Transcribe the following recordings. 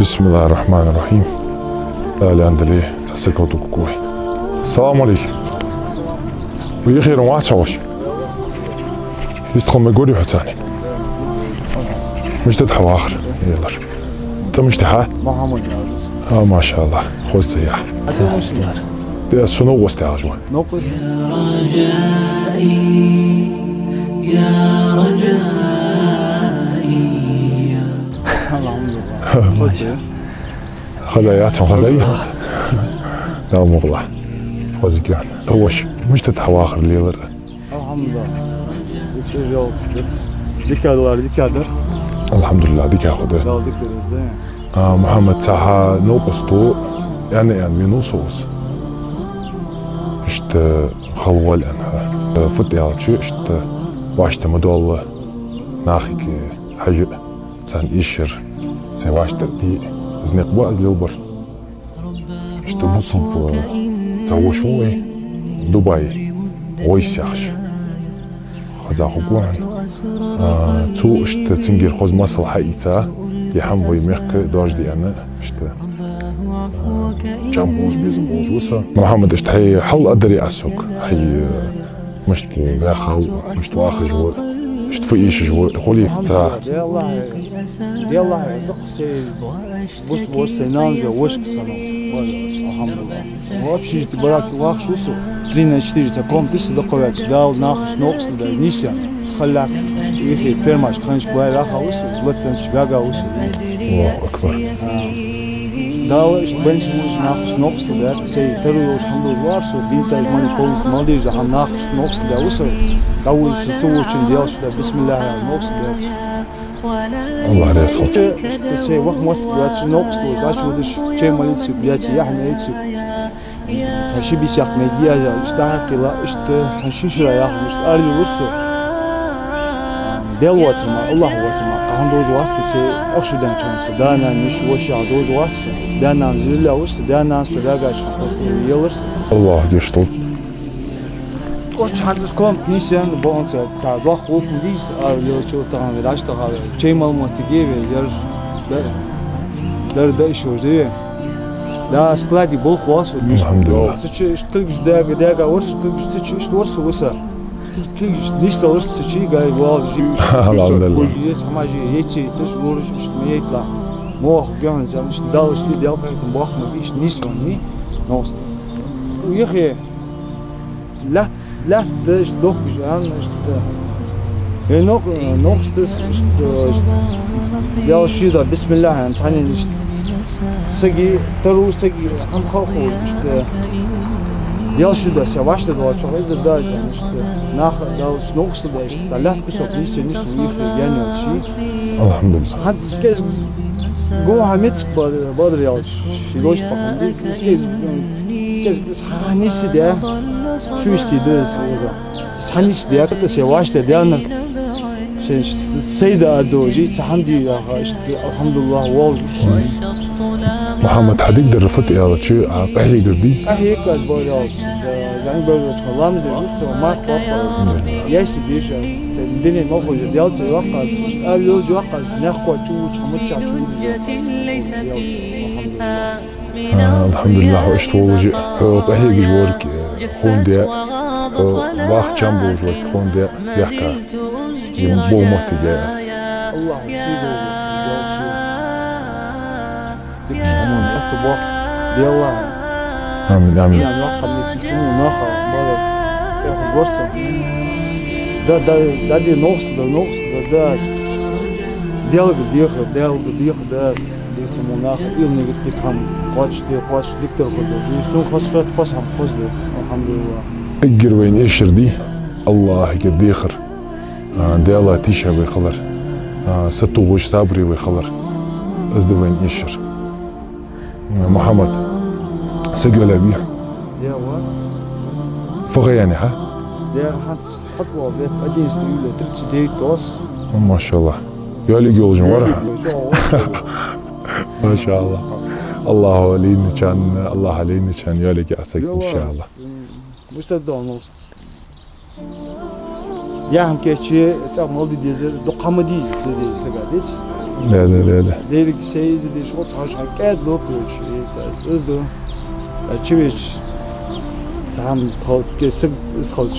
بسم الله الرحمن الرحيم. لا لا عند ليه تحسكوا كوي. السلام عليكم. ويخير واحد شواش. يستخدم مجوري حتاني. مش تدحوا آخر. يلا. أنت مش تحا؟ محمد ناقص. ما شاء الله. خوش سياح. ده سنو واستعجوا. نقص. يا رجائي الحمد لله. خوش. خزاياتهم خزايا. لا مغلى. خوش كان. هوش مش تدحوا آخر اللي يضر. الحمد لله. Dikkat Dikkadolar dikkader. الحمد لله ديك هاخده. لا dikkat محمد ساحة نوبستو يعني مينوسوس. اشت خلول انها فتياتشي اشت واشت مدول ناخيك حاجة سان إيشر سواشت دي زنق باز للبر اشت بصب تسوشوي دبي ويسيخش خزا خقوان تو اشت تنجير خوز مصل حقيقة يحموي ميخك دواج دي انا اشت جامبوز بيزبوز وصا محمد اشت هي حل ادري اسوك هي مشت داخل مشت واخر جوال اشت في ايش جوال خولي تا دي الله دقسي بص نام يا وشك سلام الحمد لله вообще تبارك واخ شوسو 3-4 كوم تس دقوات داو ناخش نوقس دا نيسيان تخلاك يخي فيرماش خانش باي راخا وسو زلتن شواغا وسو الله اكبر داو اش بنش وش ناخش نوقس دا سي ترو وش حمد وارسو بنت ماني بولس مالديز هم ناخش نوقس دا وسو داو سووچن ديالش دا بسم الله نوقس دا الله عليه الصلاة سي وقت موت دا نوقس دا ودش شي ماليتسو بياتي يحميتسو تشي بيسيق ميديا اشتاق لا اشت تشيشرا يا مش اري ورسو دلوات ما الله واتما قام دوج واتسو سي اخشدان چانس دانا نش وشا دوج واتسو دانا زيلا وست دانا سوداغاش يلرس الله يشتل кош чанзус ком нисен бонс са вах опен дис лочо таган велашта га чеймал мотигеве der шожде да склади бол хвас الحمد لله чичи штыгж дага орс чичи штворс уса чичи листа орс чичи гай вал الحمد لله жи самажи ечи тош лорш мейтла мох ган зам дал шти дел пайтын бахма биш нисвани ност уехе لا ده دوخ جان نوقس يا شيدا بسم الله يعني تاني سجي ترو سجي هم خوخو يا شيدا سواش ده واتشو إذا ده ناخ ده نوقس ده لا تكسر نيس ويخي يعني شيء الحمد لله حد سكيز جو هميتك بدر يا شيء لوش بخون سكيز هنيس ده شو يستيدز وزا سحنيس ده كده سواش ده ديانك سيدة أدوجي سحندي الحمد لله والله محمد حديك در رفت يا شيء قهي قردي قهي كاز بوريال زين بوريال خلام زي وسو مارك باباز ياس ديش سندني مخرج ديال زي وقاز اشتاريوز وقاز نخوا تشو تشمتشا تشو الحمد لله اشتولجي قهي جورك خون ده واخ جامبو جورك خون ده يحكا يمبو متجاس الله يسيدو الطباخ ديالله آمين آمين يعني وقت اللي تسمو ناخا بارك تاخد ورصة ده دي نقص ده ديالك داس دي سمو ناخا إلني قلت لك هم قاتش ديكتر خدو يسون خسخت خسهم خسدو الحمد لله اجر وين ايشر دي الله يقد يخر ديالله تيشا ويخلر ستو وش صابري ويخلر ازدو وين ايشر محمد سجل أبيه يا وات فغياني ها دير حدس حطوا بيت أدين استويله ترتش دير توس ما شاء الله يالي جولجن ورها ما شاء الله الله علينا كان الله علينا كان يالي قاسك إن شاء الله مش تدون وسط يا هم كيشي تعرف مولدي ديزل دقامة ديز سجاديت Да. Дерек сейз диш хоц хаш хакет лопуш ец özdu. Çiviç сам тол гесэг исхолч.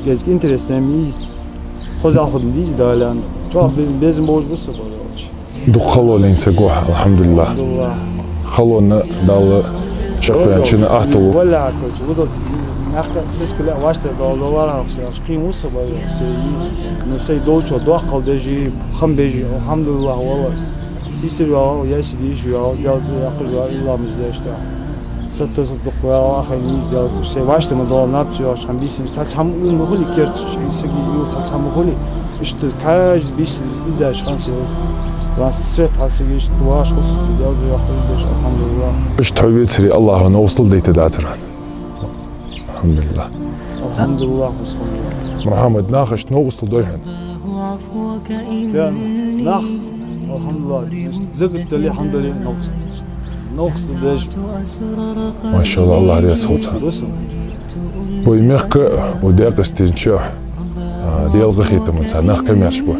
Гез интереснэмиз. Хозахудын диж далан. Çok bezim boş bu sabah. دخلوا لينسقوح الحمد لله. خلونا دال شقيان شنو أهتو. ولا كوش وضع نحكي سيسكلا واشت دولار هاكسي قيم وصبا سي نسي دوشو دوقل دجي خم بيجي الحمد لله والله سيسر يا ياسديش يا جالز يقل يا الله مزداشتا ستة يا أخي نيج جالز سي واشت مدول ناتشو عشان بيسنش تاتشام مخلي كيرت سيجي يو تاتشام مخلي إشت كاج بيسنش إداش خانسيز Свет хасигиш туаш хус дяз яхудеш алхамдулилlah. إيش تحوي تسري الله نوصل ديت داتران. الحمد لله. Alhamdulillah. محمد ناخش نوصل دويهن. يا ناخ alhamdulillah. زقت لي الحمد لله نوصل داج. ما شاء الله الله رياس خوصا. بويميق وداق استنشاح. ديال غخيت من سناخ كم يرشبه.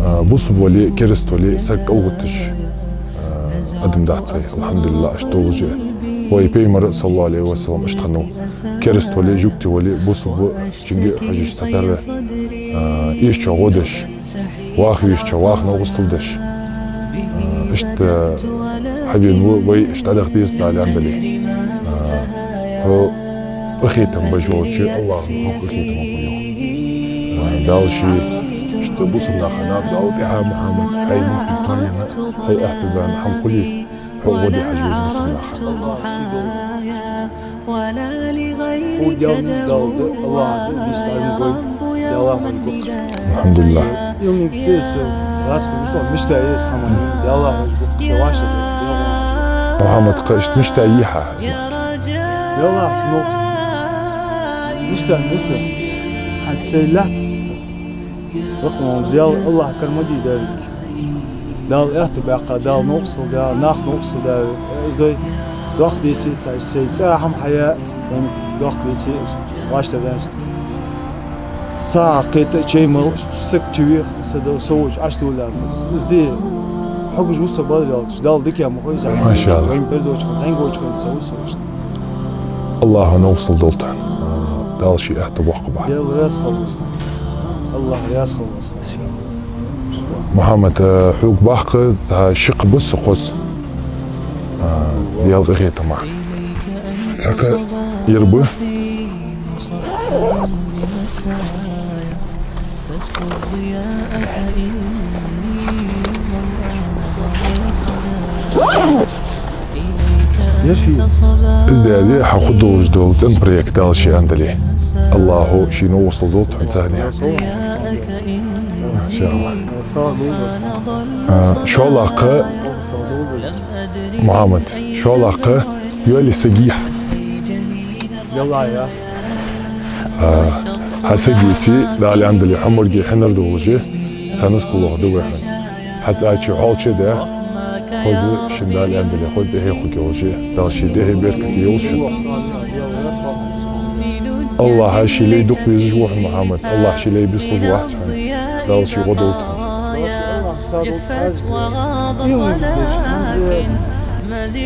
بوس بولي كرست ولي سك أوتش أدم دعتي الحمد لله أشتوجه ويبيمر صلى الله عليه وسلم أشتغنوا كرست ولي جوكتي ولي بوس بو جنجي حجيش ستر إيش شغودش واخيش شواخ نوصلدش إشت حبيبي وي إشت أدخ ديس على عندلي هو أخيتم بجوجي الله هو أخيتم بجوجي دالشي بوصلنا خناب داودها محمد هاي ممكن طريقنا هاي احتبان حنخلي هو ودي حجوز بوصلنا خناب هو ديالني داود الله بيسمع المقوي داواه مجبوك الحمد لله يوم يبتس راسك مشتاقيس حماني داواه مجبوك شواشة محمد قشت مشتاقيها داواه سنوكس مشتاق مصر حتسيلات رقم ديال الله كرمدي ذلك دال احتباق دال نقصل دال ناخ نقصل دال ازاي دوق ديتي تاع هم حياة دوق ديتي واش تبانش ساعة قيت شيء مل سك تويخ سدو سوج عشت ولا ازدي حق جوس بدل دال ديك يا مخيز ما شاء الله وين بردوش زين قوش كنت سوي الله نوصل دولتان دال شيء احتباق بعد دال راس خلص الله رياس خلص محمد حوق باقي شق بس خص ديال غيتا مع تاك يربو يشفي ازدادي حاخدو جدول تن بريك دال شي عندلي الله شي نوصل دوت ثاني ان شاء الله شو علاقة محمد شو علاقة يولي سجيح يلا يا حسجيتي دالي عندلي حمر جي حنر دوجي تنس كله دوحن حتى اتشي حالشي ده خوز شندالي عندلي خوز ده هي خوكي وجي دالشي ده هي بيركتي يوشن الله هاشي لي دوق بيزجوح محمد الله هاشي لي بيصلج واحد حن دالشي غدولتهم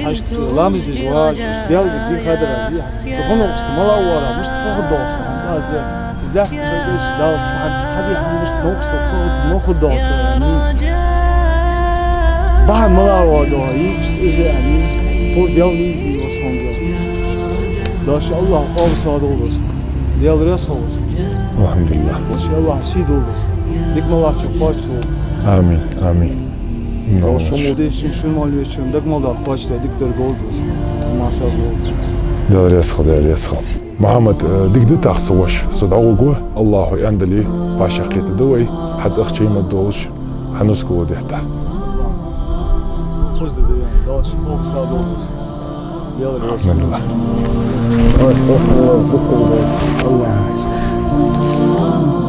حشت لامز دجواج ديال بدي خادر عزيز تفهم وقت ما لا ورا مش تفهم دوت انت ازاي ازداح زوجش دال تستحدي مش نقص فوق ناخذ دوت يعني بعد ما لا ورا يجت ازاي يعني هو ديال ميزي وصحون ديال داش الله قام صادق بس ديال راس خلص الحمد لله ما شاء الله سيد بس ديك ما الله تشوفات امين امين شو موديش شو مالي شو دك ما الله قاش دكتور جولد بس ما صار دار يسخ دار يسخ محمد ديك دي تخصوش صدقوا الله يندلي باشقيت دوي حتى اختي ما دوش حنسكو دهتا خوز دي داش فوق صادق بس يلا بسم الله الله يسلمك